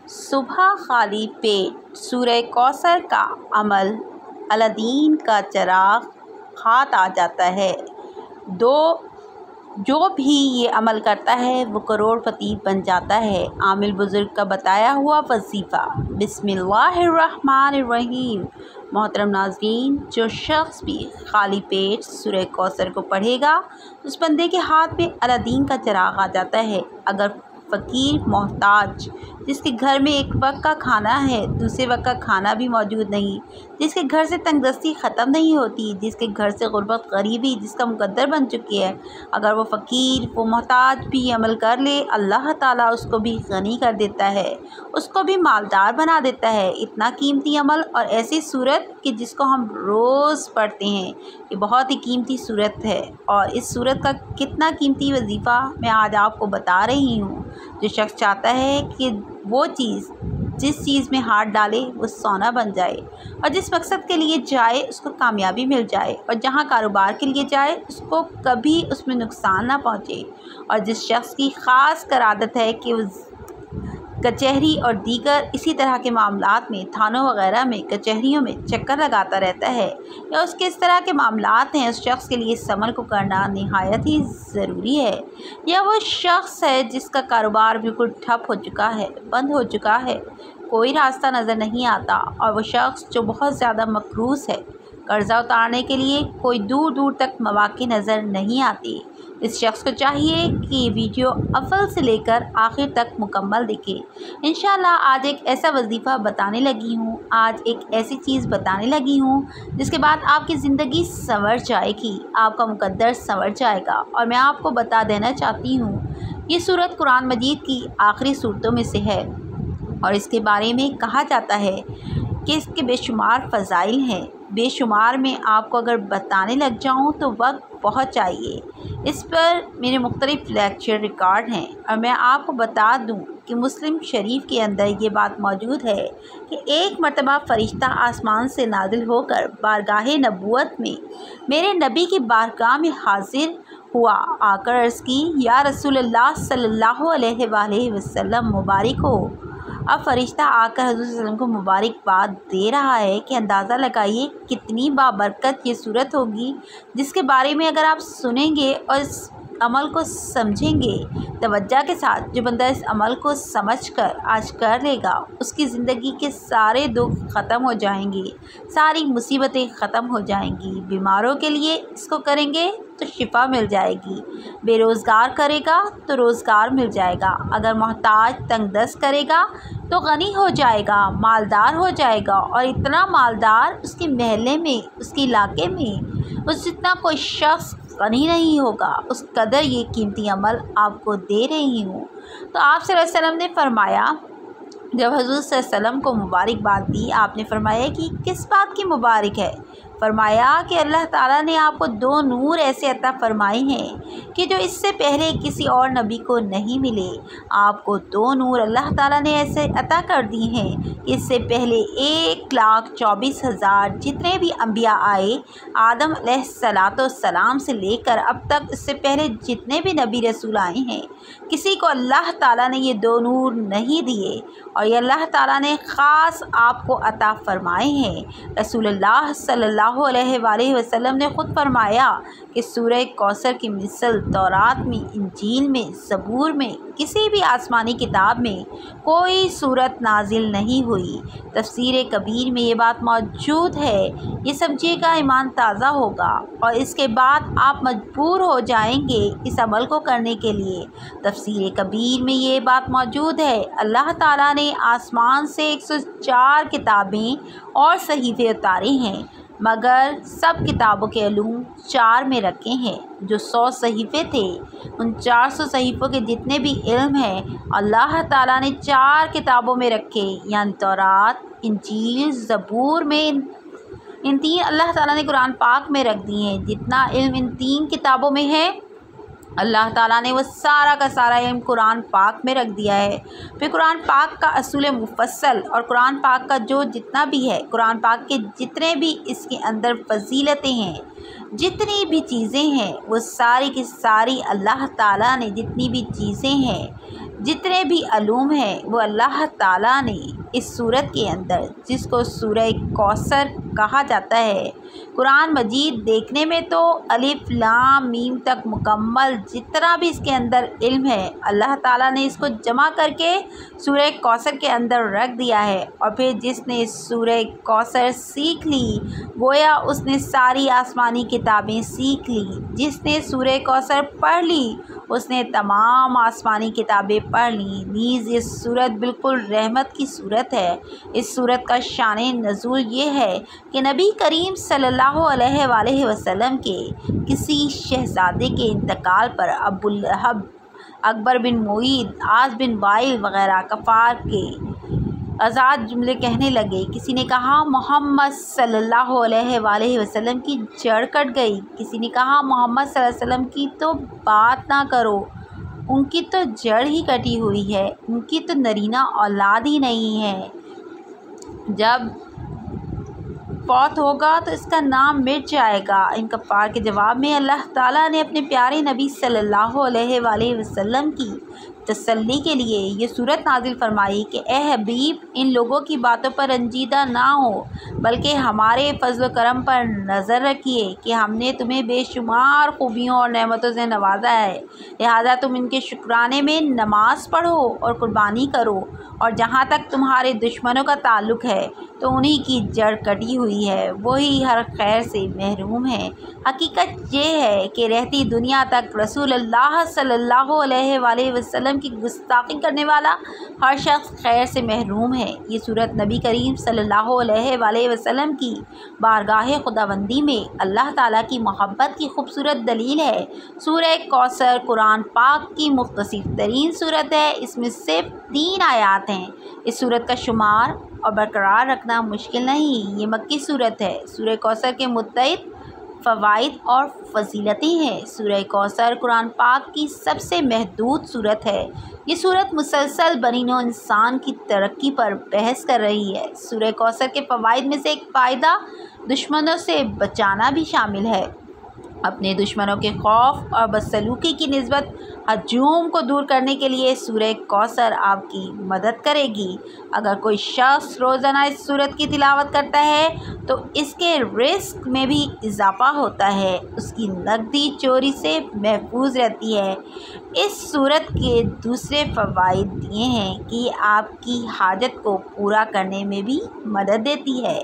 सुबह खाली पेट सूरह कौसर का अमल अलादीन का चिराग हाथ आ जाता है। जो भी ये अमल करता है वो करोड़पति बन जाता है। आमिल बुज़ुर्ग का बताया हुआ वजीफ़ा। बिस्मिल्लाहिर्रहमानिर्रहीम। मोहतरम नाज़रीन, जो शख्स भी खाली पेट सूरह कौसर को पढ़ेगा उस बंदे के हाथ में अलादीन का चिराग आ जाता है। अगर फ़कीर मोहताज जिसके घर में एक वक्त का खाना है, दूसरे वक्त का खाना भी मौजूद नहीं, जिसके घर से तंगदस्ती ख़त्म नहीं होती, जिसके घर से गुर्बत गरीबी जिसका मुकद्दर बन चुकी है, अगर वो फ़कीर वो मोहताज भी अमल कर ले, अल्लाह ताला उसको भी गनी कर देता है, उसको भी मालदार बना देता है। इतना कीमती अमल और ऐसी सूरत कि जिसको हम रोज़ पढ़ते हैं। ये बहुत ही कीमती सूरत है और इस सूरत का कितना कीमती वजीफ़ा मैं आज आपको बता रही हूँ। जो शख्स चाहता है कि वो चीज़ जिस चीज़ में हाथ डाले वो सोना बन जाए और जिस मकसद के लिए जाए उसको कामयाबी मिल जाए और जहाँ कारोबार के लिए जाए उसको कभी उसमें नुकसान ना पहुँचे, और जिस शख्स की ख़ास कर आदत है कि वो कचहरी और दीगर इसी तरह के मामलात में, थानों वगैरह में, कचहरियों में चक्कर लगाता रहता है या उसके इस तरह के मामलात हैं, उस शख्स के लिए इस अमल को करना नहायत ही ज़रूरी है। या वो शख्स है जिसका कारोबार बिल्कुल ठप हो चुका है, बंद हो चुका है, कोई रास्ता नज़र नहीं आता, और वो शख्स जो बहुत ज़्यादा मकरूज़ है, कर्ज़ा उतारने के लिए कोई दूर दूर तक मौक़े नज़र नहीं आती। इस शख्स को चाहिए कि ये वीडियो अव्वल से लेकर आखिर तक मुकम्मल देखें। इंशाल्लाह आज एक ऐसा वजीफ़ा बताने लगी हूँ, आज एक ऐसी चीज़ बताने लगी हूँ जिसके बाद आपकी ज़िंदगी संवर जाएगी, आपका मुकद्दर संवर जाएगा। और मैं आपको बता देना चाहती हूँ ये सूरत कुरान मजीद की आखिरी सूरतों में से है और इसके बारे में कहा जाता है कि इसके बेशुमार फ़ज़ाइल हैं। बेशुमार में आपको अगर बताने लग जाऊं तो वक्त बहुत चाहिए। इस पर मेरे मुख्तलिफ़ लेक्चर रिकॉर्ड हैं और मैं आपको बता दूं कि मुस्लिम शरीफ के अंदर ये बात मौजूद है कि एक मरतबा फ़रिश्ता आसमान से नाजिल होकर बारगाह नबूवत में मेरे नबी की बारगाह में हाजिर हुआ, आकर अर्ज़ की, या रसूलल्लाह सल्लल्लाहु अलैहि वसल्लम मुबारक हो। अब फ़रिश्ता आकर हज़रत सल्लम को मुबारकबाद दे रहा है कि अंदाज़ा लगाइए कितनी बाबरकत ये सूरत होगी जिसके बारे में अगर आप सुनेंगे और इस अमल को समझेंगे तवज्जो के साथ, जो बंदा इस अमल को समझकर आज कर लेगा उसकी ज़िंदगी के सारे दुख ख़त्म हो जाएंगे, सारी मुसीबतें ख़त्म हो जाएंगी। बीमारों के लिए इसको करेंगे तो शिफा मिल जाएगी, बेरोज़गार करेगा तो रोज़गार मिल जाएगा, अगर मोहताज तंगदस्त करेगा तो गनी हो जाएगा, मालदार हो जाएगा, और इतना मालदार उसके महल्ले में, उसके इलाके में उस जितना कोई शख्स गनी नहीं होगा। उस कदर ये कीमती अमल आपको दे रही हूँ। तो आप सल्लल्लाहु अलैहि वसल्लम ने फरमाया, जब हज़रत सल्लल्लाहु अलैहि वसल्लम को मुबारकबाद दी, आपने फरमाया कि किस बात की मुबारक है? फरमाया कि अल्लाह ताला ने आपको 2 नूर ऐसे अता फरमाए हैं कि जो इससे पहले किसी और नबी को नहीं मिले। आपको 2 नूर अल्लाह ताला ने ऐसे अता कर दिए हैं कि इससे पहले 1,24,000 जितने भी अम्बिया आए, आदम अलैहिस्सलाम से लेकर अब तक, इससे पहले जितने भी नबी रसूल आए हैं, किसी को अल्लाह ताला ने ये 2 नूर नहीं दिए और ये अल्लाह ताला ने ख़ास आपको अता फरमाए हैं। रसूलुल्लाह सल्लल्लाहु अलैहि वसल्लम ने ख़ुद फरमाया कि सूरह कौसर की मिसल तौरात में, इंजील में, ज़बूर में, किसी भी आसमानी किताब में कोई सूरत नाजिल नहीं हुई। तफसीर कबीर में ये बात मौजूद है। ये समझिएगा, ईमान ताज़ा होगा और इसके बाद आप मजबूर हो जाएंगे इस अमल को करने के लिए। तफसीर कबीर में ये बात मौजूद है, अल्लाह ताला ने आसमान से 104 किताबें और सहीफ़े उतारे हैं, मगर सब किताबों के अलूम 4 में रखे हैं। जो 100 सहीफ़े थे, उन 400 सहीफ़ों के जितने भी इल्म हैं अल्लाह ताला ने 4 किताबों में रखे, यानी तौरात, इंजील, ज़बूर में। इन 3 अल्लाह ताला ने कुरान पाक में रख दिए हैं। जितना इल्म इन 3 किताबों में है अल्लाह ताला ने वो सारा का सारा इल्म कुरान पाक में रख दिया है। फिर कुरान पाक का असूल मुफस्सल और कुरान पाक का जो जितना भी है, कुरान पाक के जितने भी इसके अंदर फजीलतें हैं, जितनी भी चीज़ें हैं, वो सारी की सारी अल्लाह ताला ने जितनी भी चीज़ें हैं जितने भी अलूम हैं वो अल्लाह ताला ने इस सूरत के अंदर, जिसको सूरह कौसर कहा जाता है, कुरान मजीद देखने में तो अलिफ लाम मीम तक मुकम्मल जितना भी इसके अंदर इल्म है, अल्लाह ताला ने इसको जमा करके सूरह कौसर के अंदर रख दिया है। और फिर जिसने सूरह कौसर सीख ली गोया उसने सारी आसमानी किताबें सीख ली। जिसने सूरह कौसर पढ़ ली उसने तमाम आसमानी किताबें पढ़ ली। नीज़ ये सूरत बिल्कुल रहमत की सूरत है। इस सूरत का शान नज़ूल ये है कि नबी करीम सल्लल्लाहु अलैहि वसल्लम के किसी शहज़ादे के इंतकाल पर अबुल लहब, अकबर बिन मुईद, आस बिन वाइल वग़ैरह कफ़ार के आज़ाद जुमले कहने लगे। किसी ने कहा मोहम्मद सल्लल्लाहु अलैहि वसल्लम की जड़ कट गई। किसी ने कहा मोहम्मद सल्लल्लाहु अलैहि वसल्लम की तो बात ना करो, उनकी तो जड़ ही कटी हुई है, उनकी तो नरीना औलाद ही नहीं है। जब फौत होगा तो इसका नाम मिट जाएगा। इन कफ़ार के जवाब में अल्लाह ताला ने अपने प्यारे नबी सल्लल्लाहु अलैहि वसल्लम की तसल्ली के लिए ये सूरत नाजिल फरमाई कि ए हबीब, इन लोगों की बातों पर रंजीदा ना हो, बल्कि हमारे फजल करम पर नज़र रखिए कि हमने तुम्हें बेशुमार खूबियों और नेमतों से नवाजा है। लिहाजा तुम इनके शुक्राने में नमाज़ पढ़ो और कुर्बानी करो। और जहाँ तक तुम्हारे दुश्मनों का ताल्लुक़ है तो उन्हीं की जड़ कटी हुई है, वही हर खैर से महरूम है। हकीकत ये है कि रहती दुनिया तक रसूलुल्लाह सल्लल्लाहु अलैहि वसल्लम की गुस्ताखी करने वाला हर शख्स खैर से महरूम है। ये सूरत नबी करीम सल्लल्लाहु अलैहि वसल्लम की बारगाह खुदाबंदी में अल्लाह ताला की मोहब्बत की खूबसूरत दलील है। सूरह कौसर कुरान पाक की मुख्तसर तरीन सूरत है। इसमें सिर्फ 3 आयात हैं। इस सूरत का शुमार और बरकरार रखना मुश्किल नहीं। ये मक्की सूरत है। सूरह कौसर के मुत्तइद फ़वाइद और फजीलतें हैं। सूरह कौसर कुरान पाक की सबसे महदूद सूरत है। ये सूरत मुसलसल बनी नौ इंसान की तरक्की पर बहस कर रही है। सूरह कौसर के फ़वाइद में से एक फ़ायदा दुश्मनों से बचाना भी शामिल है। अपने दुश्मनों के खौफ और बदसलूकी की निस्बत हजूम को दूर करने के लिए सूरह कौसर आपकी मदद करेगी। अगर कोई शख्स रोज़ाना इस सूरत की तिलावत करता है तो इसके रिस्क में भी इजाफ़ा होता है, उसकी नकदी चोरी से महफूज रहती है। इस सूरत के दूसरे फ़वाइद ये हैं कि आपकी हाजत को पूरा करने में भी मदद देती है।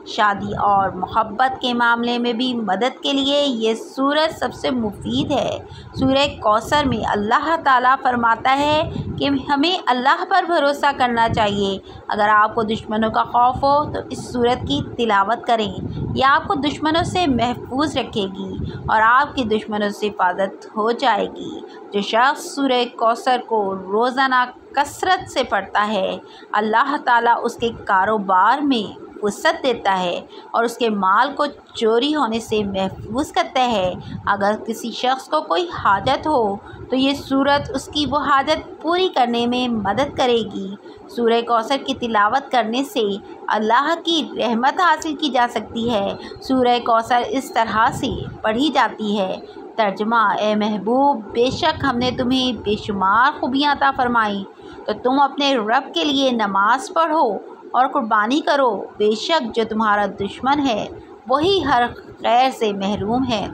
शादी और मोहब्बत के मामले में भी मदद के लिए ये सूरत सबसे मुफीद है। सूरह कौसर में अल्लाह ताला फरमाता है कि हमें अल्लाह पर भरोसा करना चाहिए। अगर आपको दुश्मनों का खौफ हो तो इस सूरत की तिलावत करें। यह आपको दुश्मनों से महफूज रखेगी और आपके दुश्मनों से हिफाजत हो जाएगी। जो शख्स सूरह कौसर को रोज़ाना कसरत से पढ़ता है, अल्लाह ताला उसके कारोबार में वसअत देता है और उसके माल को चोरी होने से महफूज करता है। अगर किसी शख्स को कोई हाजत हो तो ये सूरत उसकी वो हाजत पूरी करने में मदद करेगी। सूरह कौसर की तिलावत करने से अल्लाह की रहमत हासिल की जा सकती है। सूरह कौसर इस तरह से पढ़ी जाती है। तर्जुमा: ए महबूब, बेशक हमने तुम्हें बेशुमार खूबियाँ अता फरमाई, तो तुम अपने रब के लिए नमाज़ पढ़ो और कुर्बानी करो। बेशक जो तुम्हारा दुश्मन है वही हर खैर से महरूम है।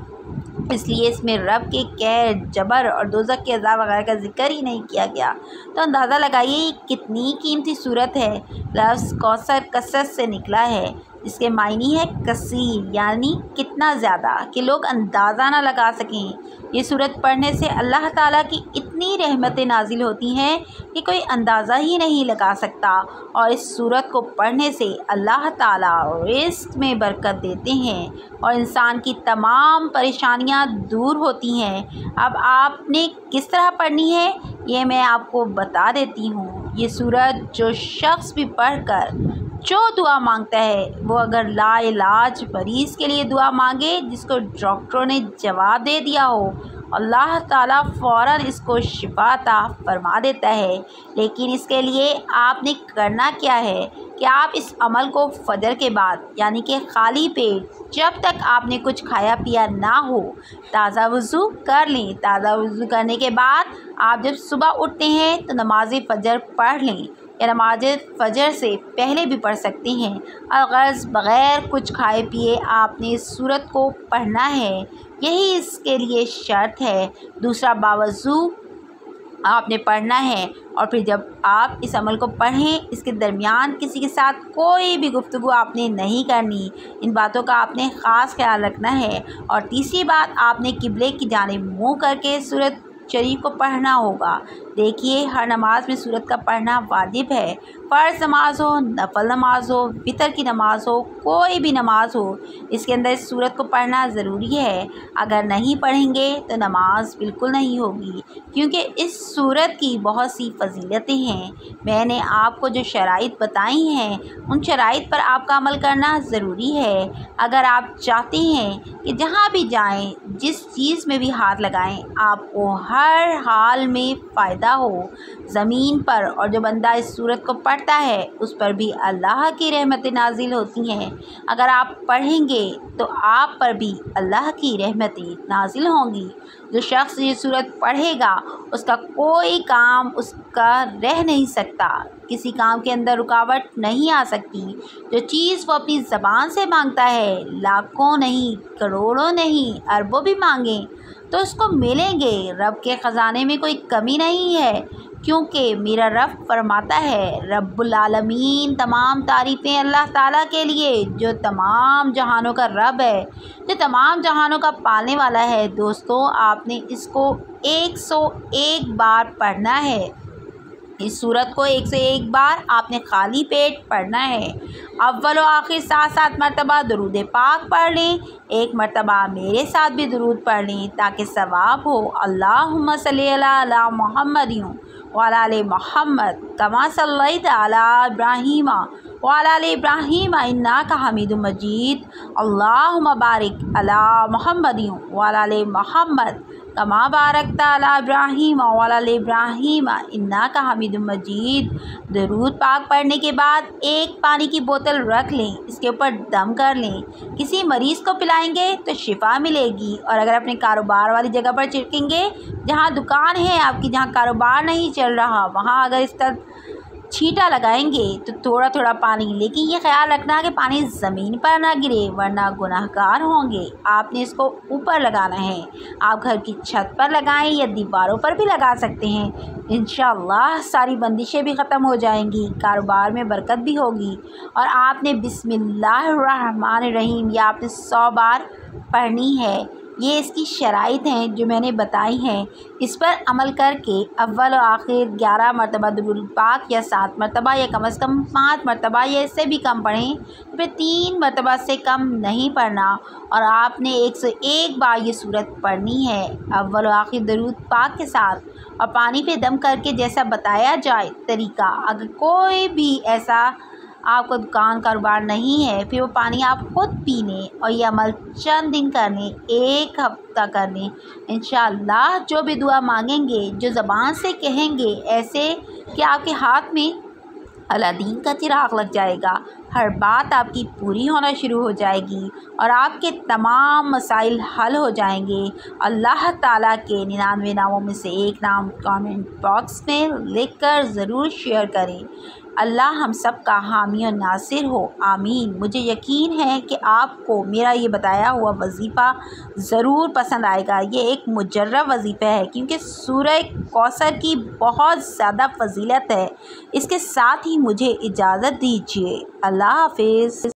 इसलिए इसमें रब के कैद, जबर और दोज़ख के अज़ाब वगैरह का जिक्र ही नहीं किया गया। तो अंदाज़ा लगाइए कितनी कीमती सूरत है। लफ्ज़ कौसर कसरत से निकला है, इसके मायनी है कसीर, यानी कितना ज़्यादा कि लोग अंदाज़ा ना लगा सकें। ये सूरत पढ़ने से अल्लाह ताला की इतनी रहमतें नाजिल होती हैं कि कोई अंदाज़ा ही नहीं लगा सकता। और इस सूरत को पढ़ने से अल्लाह ताला रिज़्क़ में बरकत देते हैं और इंसान की तमाम परेशानियां दूर होती हैं। अब आपने किस तरह पढ़नी है ये मैं आपको बता देती हूँ। ये सूरत जो शख्स भी पढ़कर जो दुआ मांगता है, वो अगर लाइलाज मरीज़ के लिए दुआ मांगे जिसको डॉक्टरों ने जवाब दे दिया हो, अल्लाह ताला फ़ौरन इसको शिफा अता फरमा देता है। लेकिन इसके लिए आपने करना क्या है कि आप इस अमल को फजर के बाद यानी कि खाली पेट जब तक आपने कुछ खाया पिया ना हो ताज़ा वज़ू कर लें। ताज़ा वज़ू करने के बाद आप जब सुबह उठते हैं तो नमाज फ़जर पढ़ लें या नमाज फ़जर से पहले भी पढ़ सकते हैं। अगर बग़ैर कुछ खाए पिए आपने इस सूरत को पढ़ना है, यही इसके लिए शर्त है। दूसरा, बावज़ू आपने पढ़ना है और फिर जब आप इस अमल को पढ़ें इसके दरमियान किसी के साथ कोई भी गुफ्तगू आपने नहीं करनी। इन बातों का आपने ख़ास ख्याल रखना है। और तीसरी बात, आपने किबले की जानिब मुँह करके सूरत शरीफ को पढ़ना होगा। देखिए, हर नमाज में सूरत का पढ़ना वाजिब है। फ़र्ज़ नमाज हो, नफल नमाज हो, वितर की नमाज हो, कोई भी नमाज हो, इसके अंदर इस सूरत को पढ़ना ज़रूरी है। अगर नहीं पढ़ेंगे तो नमाज बिल्कुल नहीं होगी, क्योंकि इस सूरत की बहुत सी फजीलतें हैं। मैंने आपको जो शराइत बताई हैं उन शराइत पर आपका अमल करना ज़रूरी है। अगर आप चाहते हैं कि जहाँ भी जाएँ, जिस चीज़ में भी हाथ लगाएँ, आपको हर हाल में फ़ायदा हो, ज़मीन पर और जो बंदा इस सूरत को पढ़ता है उस पर भी अल्लाह की रहमतें नाजिल होती हैं। अगर आप पढ़ेंगे तो आप पर भी अल्लाह की रहमतें नाजिल होंगी। जो शख्स ये सूरत पढ़ेगा उसका कोई काम उसका रह नहीं सकता, किसी काम के अंदर रुकावट नहीं आ सकती। जो चीज़ वो अपनी ज़बान से मांगता है, लाखों नहीं, करोड़ों नहीं, अरबों भी मांगें तो उसको मिलेंगे। रब के ख़जाने में कोई कमी नहीं है, क्योंकि मेरा रब फरमाता है, रब्बुल आलमीन, तमाम तारीफ़ें अल्लाह ताला के लिए जो तमाम जहानों का रब है, जो तमाम जहानों का पालने वाला है। दोस्तों, आपने इसको 101 बार पढ़ना है। इस सूरत को 101 बार आपने खाली पेट पढ़ना है। अव्वल व आखिर 7-7 मरतबा दरूद पाक पढ़ लें। एक मरतबा मेरे साथ भी दरूद पढ़ लें ताकि सवाब हो। अल्लाहुम्मा सल्ली अला मुहम्मद व अला आलि मुहम्मद कमा सल्लैता अला इब्राहीम व अला आलि इब्राहीम इन्नका हमीदुम मजीद। अल्लाहुम्मा बारिक अला मुहम्मद व अला आलि मुहम्मद कमा बारकता अला इब्राहीम व अला आलि इब्राहीम इन्नका हमीदुम मजीद। दरूद पाक पढ़ने के बाद एक पानी की बोतल रख लें, इसके ऊपर दम कर लें। किसी मरीज़ को पिलाएंगे तो शिफा मिलेगी। और अगर अपने कारोबार वाली जगह पर छिड़केंगे, जहाँ दुकान है आपकी, जहाँ कारोबार नहीं चल रहा, वहाँ अगर इसका छींटा लगाएंगे तो थोड़ा थोड़ा पानी, लेकिन ये ख्याल रखना कि पानी ज़मीन पर ना गिरे वरना गुनाहगार होंगे। आपने इसको ऊपर लगाना है। आप घर की छत पर लगाएं या दीवारों पर भी लगा सकते हैं। इंशाअल्लाह सारी बंदिशें भी ख़त्म हो जाएंगी, कारोबार में बरकत भी होगी। और आपने बिस्मिल्लाहिर्रहमानिर्रहीम या आपने 100 बार पढ़नी है। ये इसकी शराइत हैं जो मैंने बताई हैं। इस पर अमल करके अव्वल और आखिर 11 मरतबा दुरूद पाक या 7 मरतबा या कम से कम 5 मरतबा या इससे भी कम पढ़ें, फिर 3 मरतबा से कम नहीं पढ़ना। और आपने 101 बार ये सूरत पढ़नी है अव्वल और आखिर दुरूद पाक के साथ, और पानी पे दम करके जैसा बताया जाए तरीका। अगर कोई भी ऐसा आपको दुकान कारोबार नहीं है, फिर वो पानी आप खुद पी लें और ये अमल चंद दिन कर लें, 1 हफ्ता कर लें। इंशाअल्लाह जो भी दुआ मांगेंगे, जो ज़बान से कहेंगे, ऐसे कि आपके हाथ में अलादीन का चिराग लग जाएगा। हर बात आपकी पूरी होना शुरू हो जाएगी और आपके तमाम मसाइल हल हो जाएंगे। अल्लाह ताला के 99 नामों में से एक नाम कमेंट बॉक्स में लिखकर ज़रूर शेयर करें। अल्लाह हम सब का हामी और नासिर हो, आमीन। मुझे यकीन है कि आपको मेरा ये बताया हुआ वजीफ़ा ज़रूर पसंद आएगा। ये एक मुजर्रब वजीफ़ा है, क्योंकि सूरह कौसर की बहुत ज़्यादा फजीलत है। इसके साथ ही मुझे इजाज़त दीजिए। अल्लाह हाफ़िज़।